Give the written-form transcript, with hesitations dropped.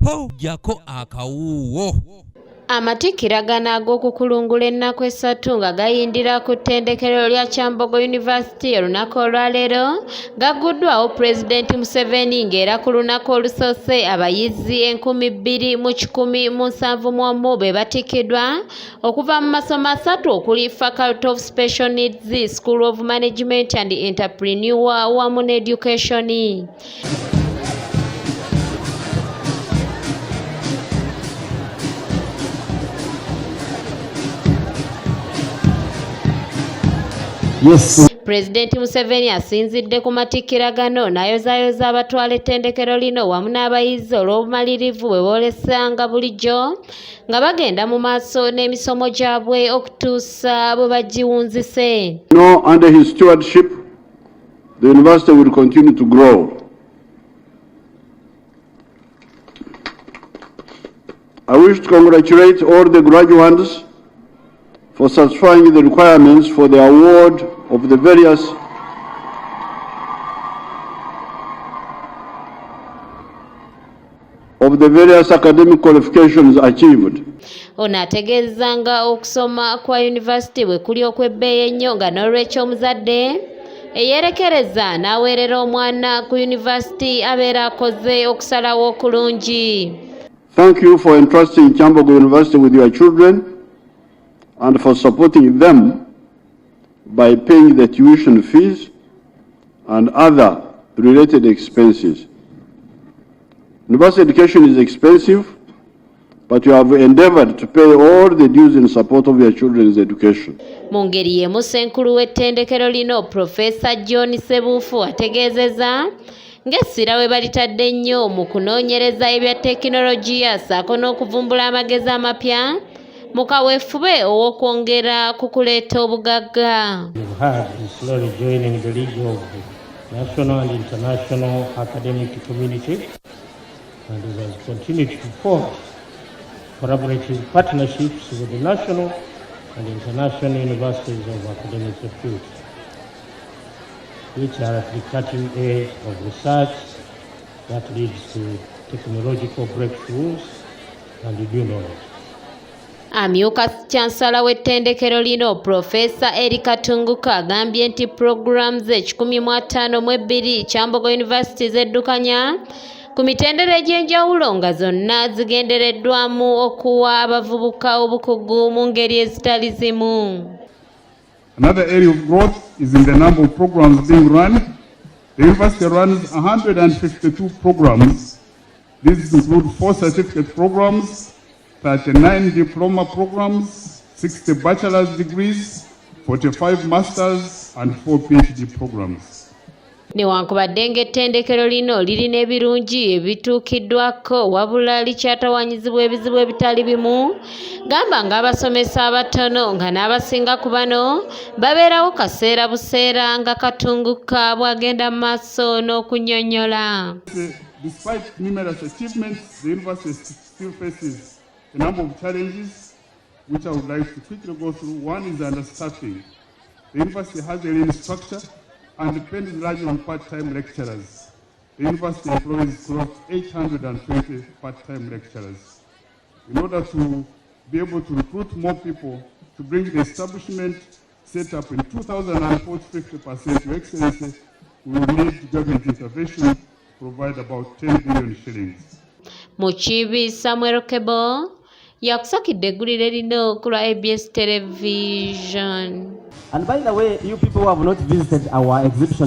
po jako akawuwo. Amatikiragana ag'okukulungula ennaku esatu nga gayindira ku ttendekero lya Kyambogo University olunaku olwaleero gagguddwawo Pulezidenti Museveni ng'era ku lunaku olusoose abayizi 2171 be batikiddwa okuva mu masomo asatu okuli Faculty of Special Needs, School of Management and Entrepreneur wamu ne Education. Yes. Pulezidenti Museveni asinzidde ku matikiragano n'ayozaayoza abatwala ettendekero lino wamu n'abayizi olw'obumalirivu bwe boolesanga bulijjo nga bagenda mu maaso n'emisomo gyabwe okutuusa bwe bagiwunzise. Under his stewardship, the university will continue to grow. I wish to congratulate all the graduates for satisfying the requirements for the award of the various academic qualifications achieved. Ono ategeezanga okusoma kwa yunivasite bwe kuli okw'ebbeeyi ennyo nga n'olwekyo omuzadde eyeerekereza n'aweerera omwana ku yunivasite abeera akoze okusalawo okulungi. Thank you for entrusting Kyambogo University with your children and for supporting them by paying the tuition fees and other related expenses. University education is expensive, but you have endeavored to pay all the dues in support of your children's education. Mu ngeri y'emu ssenkulu w'ettendekero lino Profesa John Ssebuufu ategeezezza ng'essira we balitadde ennyo mu kunoonyereza ebya tekinologiya ssaako n'okuvumbula amagezi amapya mu kaweefube ow'okwongera ku kuleeta obugagga. We've had is slowly joining the league of the national and international academic community, and it has continued to forge collaborative partnerships with the national and international universities of academic repute, which are at the cutting edge of research that leads to technological breakthroughs and new knowledge. Amyuka kyansala w'ettendekero lino Profesa Erika Tunguka agambye nti programs 152 Kyambogo University zeddukanya ku mitendera egy'enjawulo nga zonna zigendereddwamu okuwa abavubuka obukugu mu ngeri ezitali zimu. Another area of growth is in the number of programs being run. The university runs 152 programs. These include 4 certificate programs, 39 diploma programs, 60 bachelor's degrees, 45 master's, and 4 PhD programs. Newankubadde ng'ettendekero lino lirina ebirungi ebituukiddwako wabula likyatawanyizibwa ebizibu ebitali bimu, gamba ng'abasomesa abatono nga n'abasinga ku bano babeerawo kaseera buseera nga Katunguka bw'agenda mu maaso n'okunnyonnyola. Despite numerous achievements, the university still faces a number of challenges which I would like to quickly go through. One is understaffing. The university has a lean structure and depends largely on part-time lecturers. The university employs close to 820 part-time lecturers. In order to be able to recruit more people to bring the establishment set up in 2004 to 50%, Your Excellency, we will need government intervention to provide about 10 billion shillings. Muchibi Samuel Kebo yakusakidde eggulire lino ku lwa ABS Television. And by the way, you people who have not visited our exhibition